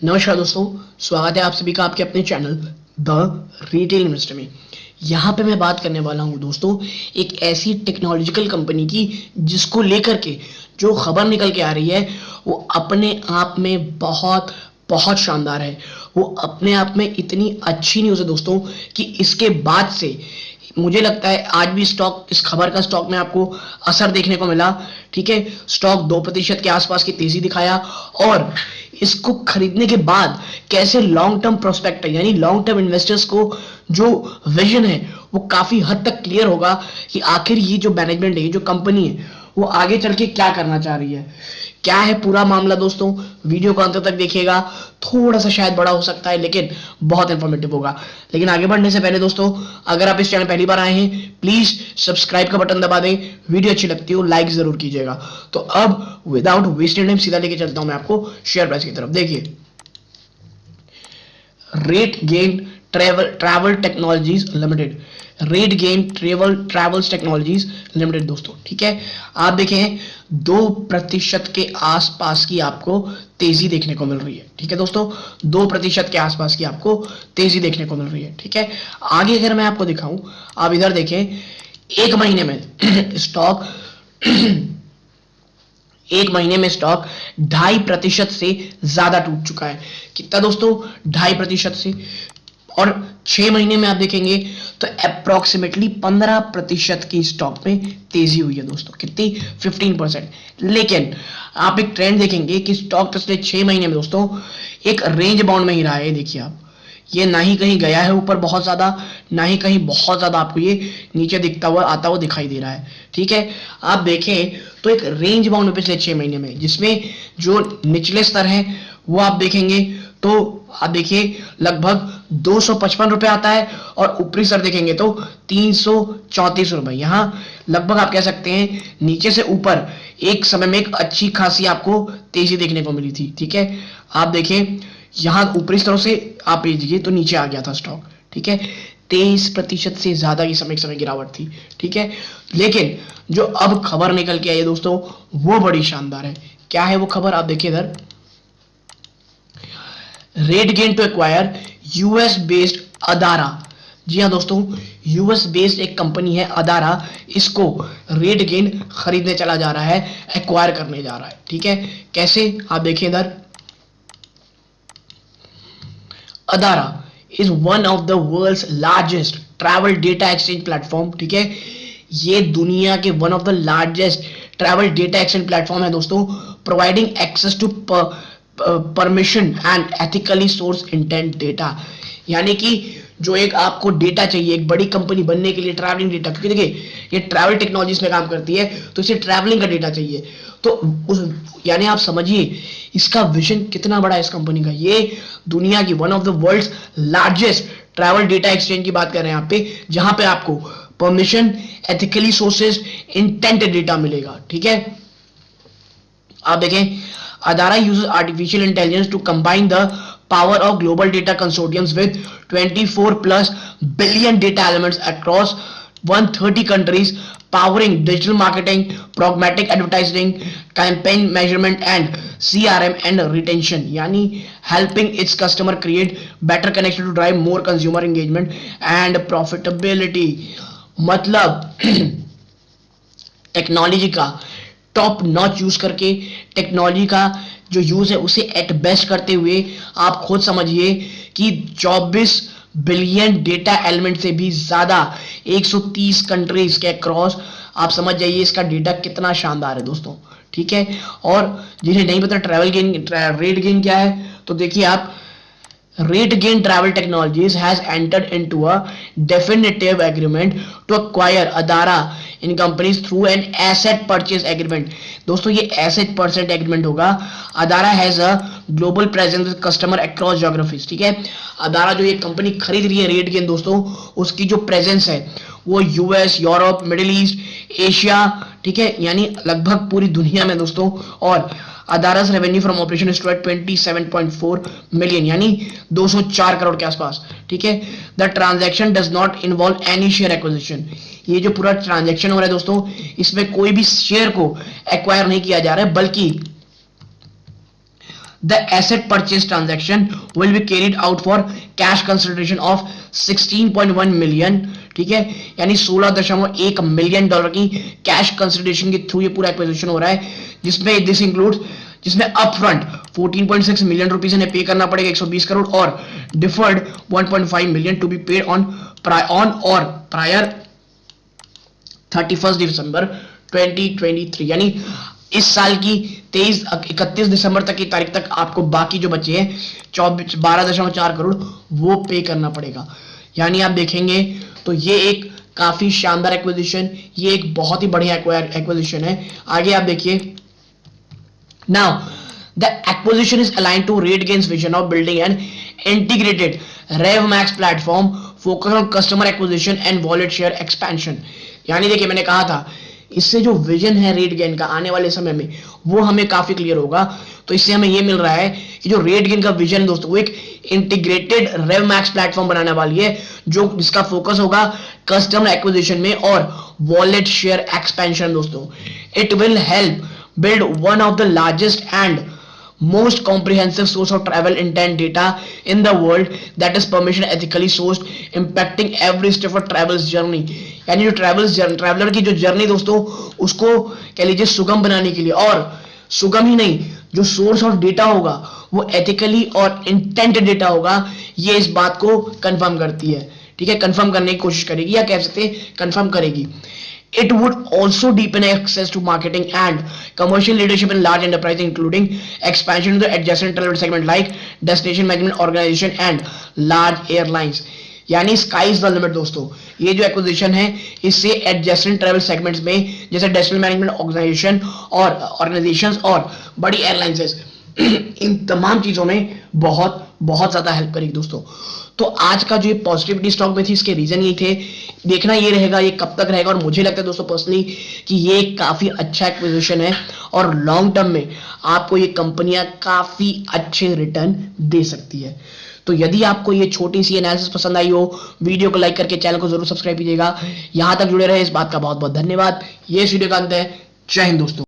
नमस्कार दोस्तों, स्वागत है आप सभी का आपके अपने चैनल द रिटेल इन्वेस्टर में। यहाँ पे मैं बात करने वाला हूँ दोस्तों एक ऐसी टेक्नोलॉजिकल कंपनी की जिसको लेकर के जो खबर निकल के आ रही है वो अपने आप में बहुत बहुत शानदार है। वो अपने आप में इतनी अच्छी न्यूज़ है दोस्तों कि इसके बाद से मुझे लगता है आज भी स्टॉक इस खबर का स्टॉक में आपको असर देखने को मिला। ठीक है, स्टॉक 2% के आसपास की तेजी दिखाया और इसको खरीदने के बाद कैसे लॉन्ग टर्म प्रोस्पेक्ट है यानी लॉन्ग टर्म इन्वेस्टर्स को जो विजन है वो काफी हद तक क्लियर होगा कि आखिर ये जो मैनेजमेंट है, ये जो कंपनी है, वो आगे चल के क्या करना चाह रही है। क्या है पूरा मामला दोस्तों, वीडियो को अंत तक देखिएगा। थोड़ा सा शायद बड़ा हो सकता है लेकिन बहुत इंफॉर्मेटिव होगा। लेकिन आगे बढ़ने से पहले दोस्तों, अगर आप इस चैनल पहली बार आए हैं प्लीज सब्सक्राइब का बटन दबा दें। वीडियो अच्छी लगती हो लाइक जरूर कीजिएगा। तो अब विदाउट वेस्टिंग टाइम सीधा लेके चलता हूं मैं आपको शेयर प्राइस की तरफ। देखिए, rate gain travel technologies limited, rate gain travels technologies limited दोस्तों। ठीक है, आप देखें 2% के आसपास की आपको तेजी देखने को मिल रही है। ठीक है दोस्तों, 2% के आसपास की आपको तेजी देखने को मिल रही है। ठीक है, आगे अगर मैं आपको दिखाऊं, आप इधर देखें एक महीने में स्टॉक एक महीने में स्टॉक 2.5% से ज्यादा टूट चुका है। कितना दोस्तों, 2.5% से। और 6 महीने में आप देखेंगे तो अप्रोक्सीमेटली 15% की स्टॉक में तेजी हुई है दोस्तों। कितनी, 15%। लेकिन आप एक ट्रेंड देखेंगे कि स्टॉक पिछले 6 महीने में दोस्तों एक रेंज बाउंड में ही रहा है। देखिए आप, ये ना ही कहीं गया है ऊपर बहुत ज्यादा, ना ही कहीं बहुत ज्यादा आपको ये नीचे दिखता हुआ आता हुआ दिखाई दे रहा है। ठीक है, आप देखें तो एक रेंज बाउंड में पिछले 6 महीने में, जिसमें जो निचले स्तर है वो आप देखेंगे तो आप देखिए लगभग 255 रुपए आता है और ऊपरी स्तर देखेंगे तो 334 रुपए। यहाँ लगभग आप कह सकते हैं नीचे से ऊपर एक समय में एक अच्छी खासी आपको तेजी देखने को मिली थी। ठीक है, आप देखें यहाँ ऊपरी स्तरों से आप देखिए तो नीचे आ गया था स्टॉक। ठीक है, 23% से ज्यादा की समय गिरावट थी। ठीक है, लेकिन जो अब खबर निकल के आई है दोस्तों वो बड़ी शानदार है। क्या है वो खबर, आप देखिए इधर, RateGain to acquire US based Adara. जी हाँ दोस्तों, यूएस बेस्ड एक कंपनी है अदारा, इसको रेट गेन खरीदने चला जा रहा है, एक्वायर करने जा रहा है। ठीक है, कैसे, आप देखिए इधर, Adara is one of the world's largest travel data exchange platform. ठीक है, ये दुनिया के one of the largest travel data exchange platform है दोस्तों, providing access to permission and ethically source intent data. यानी कि जो एक आपको डेटा चाहिए एक बड़ी कंपनी बनने के लिए, ट्रैवलिंग डेटा, क्योंकि देखिए ये ट्रैवल टेक्नोलॉजीज में काम करती है तो इसे ट्रैवलिंग का डेटा चाहिए। तो उस यानी आप समझिए इसका विजन कितना बड़ा है इस कंपनी का। ये दुनिया की one of the world's largest travel data exchange की बात कर रहे हैं यहाँ पे, जहां पे आपको permission, ethically sources, intent data मिलेगा। ठीक है, आप देखें Adara uses artificial intelligence to combine the power of global data consortiums with 24 plus billion data elements across 130 countries, powering digital marketing, programmatic advertising, campaign measurement and CRM and retention, यानी helping its customer create better connection to drive more consumer engagement and profitability। मतलब technology का top notch use करके, technology का जो use है उसे at best करते हुए आप खुद समझिए कि 24 बिलियन डेटा एलिमेंट से भी ज्यादा 130 कंट्रीज के अक्रॉस, आप समझ जाइए इसका डेटा कितना शानदार है दोस्तों। ठीक है, और जिन्हें नहीं पता ट्रैवल गेन रेट गेन क्या है तो देखिए आप, Rate Gain Travel Technologies has entered into a definitive agreement to acquire Adara in companies through an asset purchase agreement। दोस्तों ये asset purchase agreement होगा। Adara has a global presence with customer across geographies। ठीक है, Adara जो ये company खरीद रही है रेट गेन दोस्तों, उसकी जो प्रेजेंस है वो US, Europe, middle east, Asia, ठीक है, यानी लगभग पूरी दुनिया में दोस्तों। और Adara's revenue from operation is at 27.4 million, यानी 204 करोड़ के आसपास। ठीक है, the transaction does not involve any share acquisition. ये जो पूरा ट्रांजैक्शन हो रहा है दोस्तों, इसमें कोई भी शेयर को एक्वायर नहीं किया जा रहा है, बल्कि The asset purchase transaction will be carried out for cash consideration of 16.1 million, ठीक है, यानी 16.1 मिलियन डॉलर की कैश कंसिडरेशन के थ्रू ये पूरा एक्विजिशन हो रहा है, जिसमें अपफ्रंट 14.6 मिलियन रुपीस इन्हें पे करना पड़ेगा, 120 करोड़, और deferred 1.5 million to be paid on और प्रायर 31 दिसंबर 2023, यानी इस साल की 31 दिसंबर तक की तारीख तक आपको बाकी जो बचे हैं 12.4 करोड़ वो पे करना पड़ेगा। यानी आप देखेंगे तो ये एक काफी शानदार एक्विजिशन, ये एक बहुत ही बढ़िया एक्विजिशन है। आगे आप देखिए, now the acquisition is aligned to RateGain's vision of building an integrated RevMax platform focus on customer acquisition and wallet share expansion. यानी देखिए, मैंने कहा था इससे जो विजन है RateGain का आने वाले समय में वो हमें काफी क्लियर होगा। तो इससे हमें ये मिल रहा है कि जो RateGain का विजन है दोस्तों, वो एक इंटीग्रेटेड RevMax प्लेटफॉर्म बनाने वाली है, जो जिसका फोकस होगा कस्टमर एक्विजिशन में और वॉलेट शेयर एक्सपेंशन। दोस्तों, it will help build one of the largest and most comprehensive source of travel intent data in the world that is permission ethically sourced, impacting every step of travel's journey। यानी जो traveller की जो journey दोस्तों, उसको कह लीजिए सुगम बनाने के लिए, और सुगम ही नहीं, जो सोर्स ऑफ डेटा होगा वो एथिकली और इंटेंट डेटा होगा, ये इस बात को कंफर्म करती है, ठीक है, कंफर्म करने की कोशिश करेगी, या कह सकते हैं कंफर्म करेगी। It would also deepen access to marketing and commercial leadership in large enterprises, including expansion to the adjacent travel segment like destination management organization and large airlines। यानी स्काई इज द लिमिट दोस्तों। ये जो acquisition है इससे adjacent travel segments में जैसे destination management organisations और बड़ी एयरलाइंस इन तमाम चीजों में बहुत बहुत ज्यादा हेल्प करेगी दोस्तों। तो आज का जो ये पॉजिटिविटी स्टॉक में थी, इसके रीजन ये थे, देखना ये रहेगा ये कब तक रहेगा, और मुझे लगता है दोस्तों पर्सनली कि ये काफी अच्छा एक्विजिशन है और लॉन्ग टर्म में आपको ये कंपनियां काफी अच्छे रिटर्न दे सकती है। तो यदि आपको ये छोटी सी एनालिसिस पसंद आई हो, वीडियो को लाइक करके चैनल को जरूर सब्सक्राइब कीजिएगा। यहां तक जुड़े रहे इस बात का बहुत बहुत धन्यवाद। ये वीडियो का अंत है। जय हिंद दोस्तों।